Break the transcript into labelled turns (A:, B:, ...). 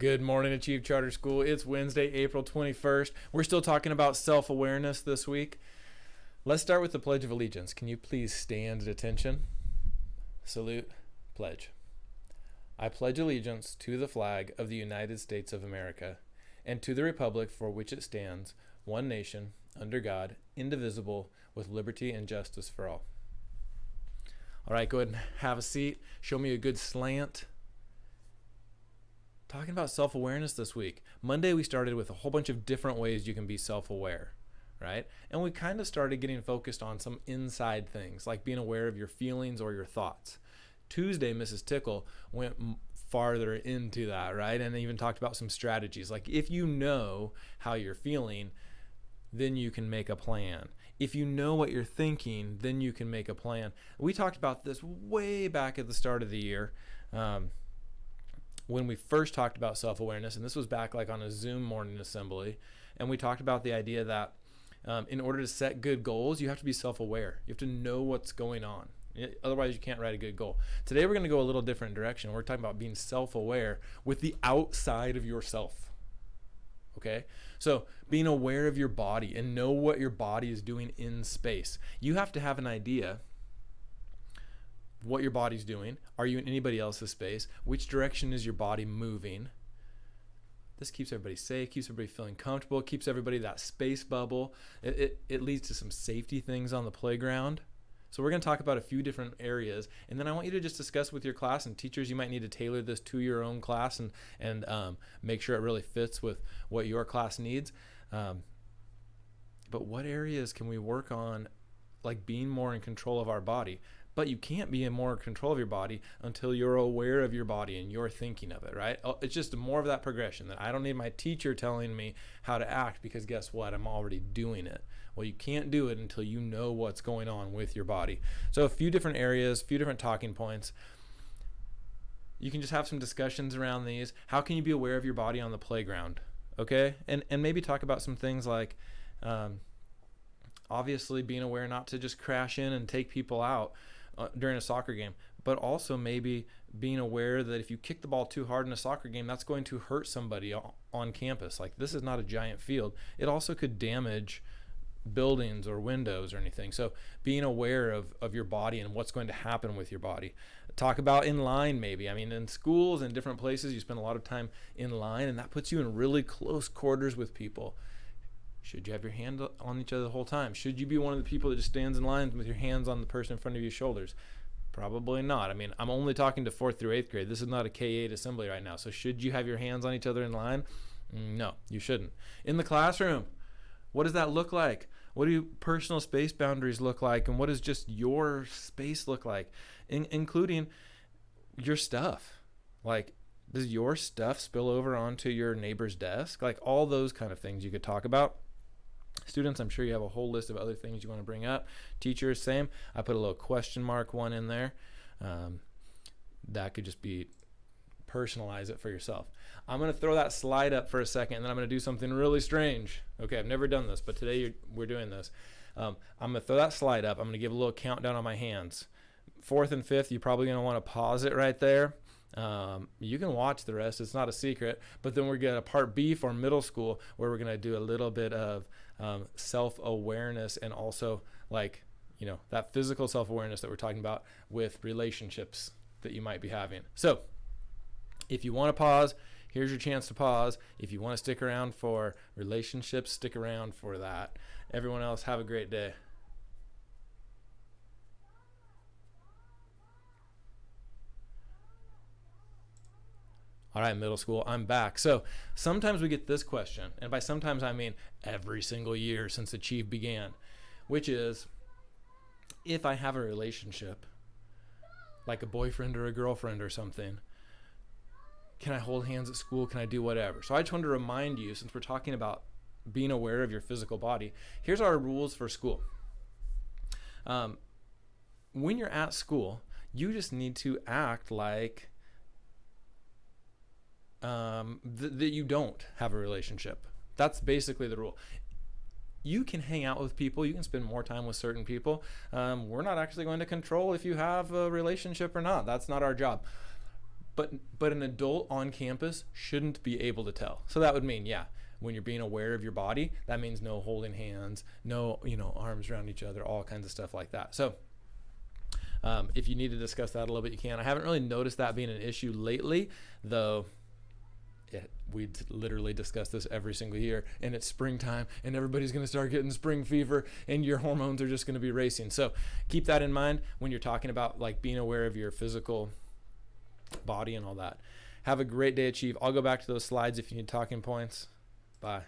A: Good morning, Achieve Charter School. It's Wednesday, April 21st. We're still talking about self-awareness this week. Let's start with the Pledge of Allegiance. Can you please stand at attention? Salute, pledge. I pledge allegiance to the flag of the United States of America and to the republic for which it stands, one nation, under God, indivisible, with liberty and justice for all. All right, go ahead and have a seat. Show me a good slant. Talking about self-awareness this week. Monday we started with a whole bunch of different ways you can be self-aware, right? And we kind of started getting focused on some inside things, like being aware of your feelings or your thoughts. Tuesday, Mrs. Tickle went farther into that, right? And even talked about some strategies. Like if you know how you're feeling, then you can make a plan. If you know what you're thinking, then you can make a plan. We talked about this way back at the start of the year. When we first talked about self-awareness, and this was back like on a Zoom morning assembly, and we talked about the idea that in order to set good goals, you have to be self-aware. You have to know what's going on. Otherwise, you can't write a good goal. Today, we're going to go a little different direction. We're talking about being self-aware with the outside of yourself. Okay? So being aware of your body and know what your body is doing in space. You have to have an idea what your body's doing. Are you in anybody else's space? Which direction is your body moving? This keeps everybody safe, keeps everybody feeling comfortable, keeps everybody that space bubble. It leads to some safety things on the playground. So we're going to talk about a few different areas, and then I want you to just discuss with your class, and teachers, you might need to tailor this to your own class and make sure it really fits with what your class needs. But what areas can we work on, like being more in control of our body? But you can't be in more control of your body until you're aware of your body and you're thinking of it, right? It's just more of that progression that I don't need my teacher telling me how to act, because guess what? I'm already doing it. Well, you can't do it until you know what's going on with your body. So a few different areas, a few different talking points. You can just have some discussions around these. How can you be aware of your body on the playground? Okay? And maybe talk about some things like obviously being aware not to just crash in and take people out during a soccer game, but also maybe being aware that if you kick the ball too hard in a soccer game, that's going to hurt somebody on campus. Like, this is not a giant field. It also could damage buildings or windows or anything. So being aware of your body and what's going to happen with your body. Talk about in line maybe. I mean, in schools and different places, you spend a lot of time in line, and that puts you in really close quarters with people. Should you have your hand on each other the whole time? Should you be one of the people that just stands in line with your hands on the person in front of your shoulders? Probably not. I mean, I'm only talking to 4th through 8th grade. This is not a K-8 assembly right now. So should you have your hands on each other in line? No, you shouldn't. In the classroom, what does that look like? What do personal space boundaries look like? And what does just your space look like? Including your stuff. Like, does your stuff spill over onto your neighbor's desk? Like, all those kind of things you could talk about. Students, I'm sure you have a whole list of other things you want to bring up. Teachers, same. I put a little question mark one in there. That could just be personalize it for yourself. I'm going to throw that slide up for a second, and then I'm going to do something really strange. Okay, I've never done this, but today we're doing this. I'm going to throw that slide up. I'm going to give a little countdown on my hands. 4th and 5th, you're probably going to want to pause it right there. You can watch the rest. It's not a secret. But then we're going to part B for middle school, where we're going to do a little bit of self-awareness, and also, like, you know, that physical self-awareness that we're talking about with relationships that you might be having. So if you want to pause, here's your chance to pause. If you want to stick around for relationships, stick around for that. Everyone else, have a great day. All right, middle school, I'm back. So sometimes we get this question, and by sometimes I mean every single year since Achieve began, which is, if I have a relationship, like a boyfriend or a girlfriend or something, can I hold hands at school? Can I do whatever? So I just wanted to remind you, since we're talking about being aware of your physical body, here's our rules for school. When you're at school, you just need to act like that you don't have a relationship. That's basically the rule. You can hang out with people, you can spend more time with certain people. We're not actually going to control if you have a relationship or not. That's not our job. but an adult on campus shouldn't be able to tell. So that would mean, yeah, when you're being aware of your body, that means no holding hands, no, arms around each other, all kinds of stuff like that. So if you need to discuss that a little bit, you can. I haven't really noticed that being an issue lately, though. We literally discuss this every single year, and it's springtime, and everybody's going to start getting spring fever, and your hormones are just going to be racing. So keep that in mind when you're talking about like being aware of your physical body and all that. Have a great day, Achieve. I'll go back to those slides if you need talking points. Bye.